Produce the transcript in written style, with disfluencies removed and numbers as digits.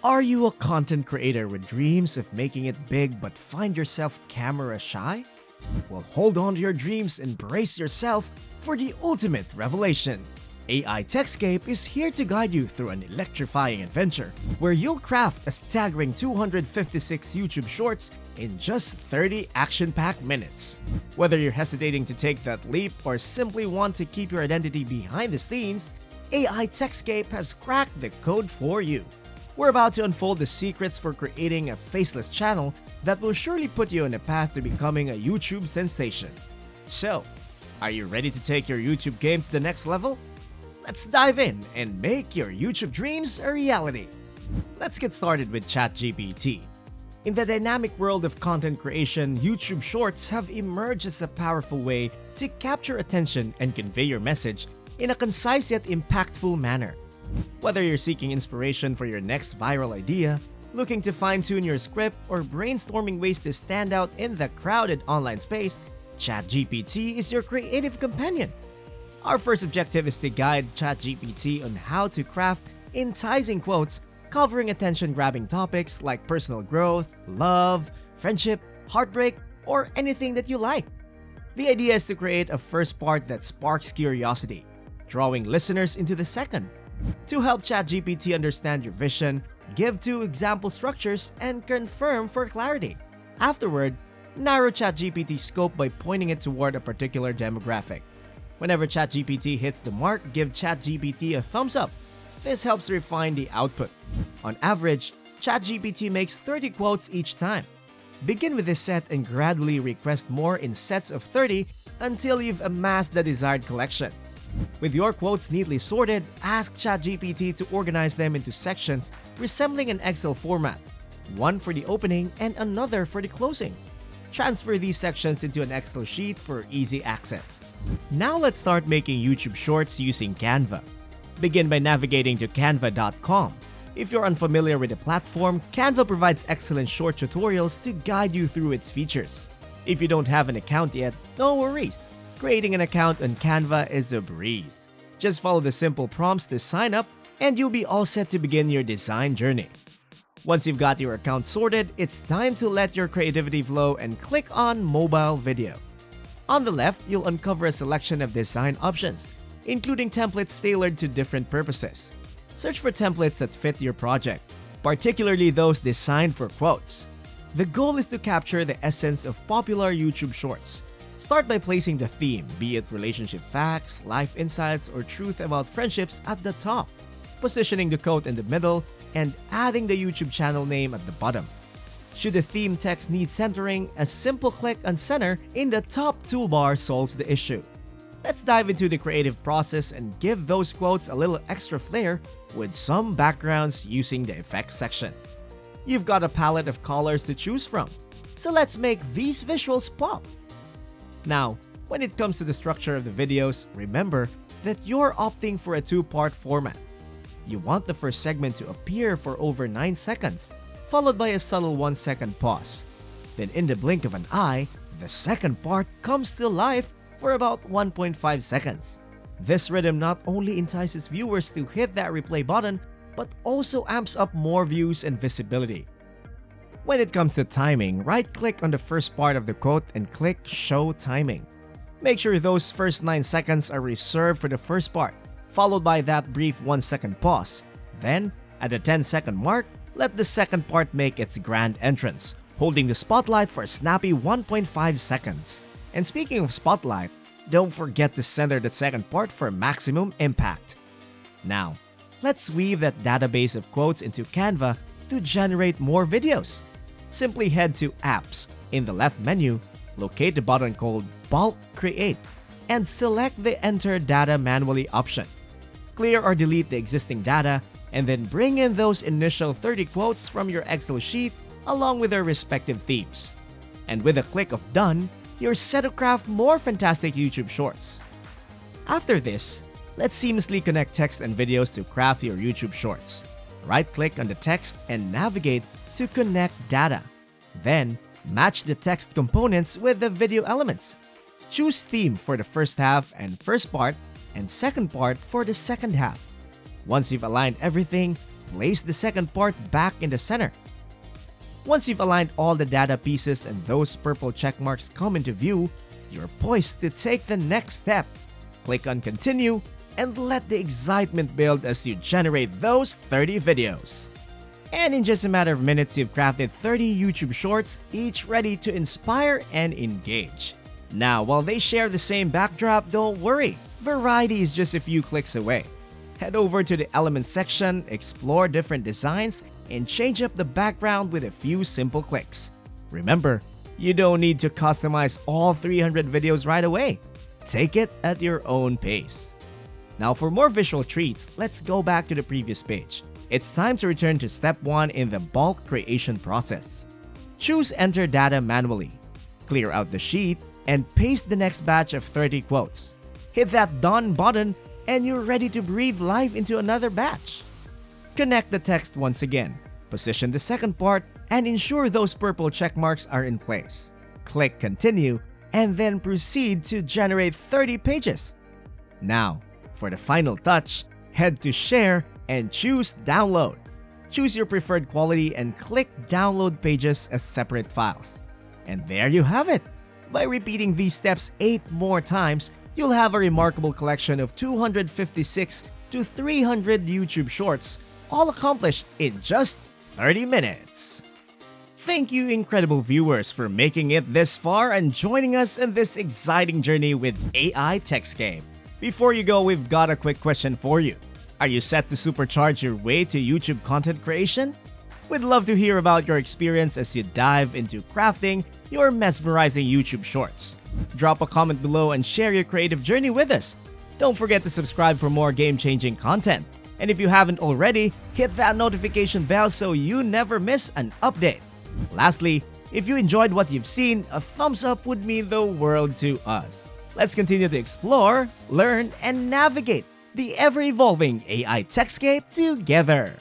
Are you a content creator with dreams of making it big but find yourself camera shy? Well, hold on to your dreams and brace yourself for the ultimate revelation. AI Techscape is here to guide you through an electrifying adventure where you'll craft a staggering 256 YouTube shorts in just 30 action-packed minutes. Whether you're hesitating to take that leap or simply want to keep your identity behind the scenes, AI Techscape has cracked the code for you. We're about to unfold the secrets for creating a faceless channel that will surely put you on a path to becoming a YouTube sensation. So, are you ready to take your YouTube game to the next level? Let's dive in and make your YouTube dreams a reality. Let's get started with ChatGPT. In the dynamic world of content creation, YouTube Shorts have emerged as a powerful way to capture attention and convey your message in a concise yet impactful manner. Whether you're seeking inspiration for your next viral idea, looking to fine-tune your script, or brainstorming ways to stand out in the crowded online space, ChatGPT is your creative companion. Our first objective is to guide ChatGPT on how to craft enticing quotes covering attention-grabbing topics like personal growth, love, friendship, heartbreak, or anything that you like. The idea is to create a first part that sparks curiosity, drawing listeners into the second. To help ChatGPT understand your vision, give 2 example structures and confirm for clarity. Afterward, narrow ChatGPT's scope by pointing it toward a particular demographic. Whenever ChatGPT hits the mark, give ChatGPT a thumbs up. This helps refine the output. On average, ChatGPT makes 30 quotes each time. Begin with this set and gradually request more in sets of 30 until you've amassed the desired collection. With your quotes neatly sorted, ask ChatGPT to organize them into sections resembling an Excel format, one for the opening and another for the closing. Transfer these sections into an Excel sheet for easy access. Now let's start making YouTube Shorts using Canva. Begin by navigating to canva.com. If you're unfamiliar with the platform, Canva provides excellent short tutorials to guide you through its features. If you don't have an account yet, no worries. Creating an account on Canva is a breeze. Just follow the simple prompts to sign up and you'll be all set to begin your design journey. Once you've got your account sorted, it's time to let your creativity flow and click on Mobile Video. On the left, you'll uncover a selection of design options, including templates tailored to different purposes. Search for templates that fit your project, particularly those designed for quotes. The goal is to capture the essence of popular YouTube Shorts. Start by placing the theme, be it relationship facts, life insights, or truth about friendships at the top, positioning the quote in the middle, and adding the YouTube channel name at the bottom. Should the theme text need centering, a simple click on center in the top toolbar solves the issue. Let's dive into the creative process and give those quotes a little extra flair with some backgrounds using the effects section. You've got a palette of colors to choose from, so let's make these visuals pop. Now, when it comes to the structure of the videos, remember that you're opting for a 2-part format. You want the first segment to appear for over 9 seconds, followed by a subtle 1-second pause. Then in the blink of an eye, the second part comes to life for about 1.5 seconds. This rhythm not only entices viewers to hit that replay button, but also amps up more views and visibility. When it comes to timing, right-click on the first part of the quote and click Show Timing. Make sure those first 9 seconds are reserved for the first part, followed by that brief 1-second pause. Then, at the 10-second mark, let the second part make its grand entrance, holding the spotlight for a snappy 1.5 seconds. And speaking of spotlight, don't forget to center the second part for maximum impact. Now, let's weave that database of quotes into Canva to generate more videos. Simply head to Apps in the left menu, locate the button called Bulk Create, and select the Enter Data Manually option. Clear or delete the existing data, and then bring in those initial 30 quotes from your Excel sheet along with their respective themes. And with a click of Done, you're set to craft more fantastic YouTube Shorts. After this, let's seamlessly connect text and videos to craft your YouTube Shorts. Right-click on the text and navigate to Connect Data. Then, match the text components with the video elements. Choose theme for the first half and first part, and second part for the second half. Once you've aligned everything, place the second part back in the center. Once you've aligned all the data pieces and those purple check marks come into view, you're poised to take the next step. Click on Continue and let the excitement build as you generate those 30 videos. And in just a matter of minutes, you've crafted 30 YouTube shorts, each ready to inspire and engage. Now, while they share the same backdrop, don't worry. Variety is just a few clicks away. Head over to the Elements section, explore different designs, and change up the background with a few simple clicks. Remember, you don't need to customize all 300 videos right away. Take it at your own pace. Now, for more visual treats, let's go back to the previous page. It's time to return to step 1 in the bulk creation process. Choose Enter Data manually. Clear out the sheet and paste the next batch of 30 quotes. Hit that Done button and you're ready to breathe life into another batch. Connect the text once again, position the second part, and ensure those purple check marks are in place. Click Continue and then proceed to generate 30 pages. Now, for the final touch, head to Share and choose Download. Choose your preferred quality and click Download pages as separate files. And there you have it! By repeating these steps 8 more times, you'll have a remarkable collection of 256 to 300 YouTube shorts, all accomplished in just 30 minutes. Thank you, incredible viewers, for making it this far and joining us in this exciting journey with AI Techscape. Before you go, we've got a quick question for you. Are you set to supercharge your way to YouTube content creation? We'd love to hear about your experience as you dive into crafting your mesmerizing YouTube shorts. Drop a comment below and share your creative journey with us. Don't forget to subscribe for more game-changing content. And if you haven't already, hit that notification bell so you never miss an update. Lastly, if you enjoyed what you've seen, a thumbs up would mean the world to us. Let's continue to explore, learn, and navigate the ever-evolving AI Techscape together.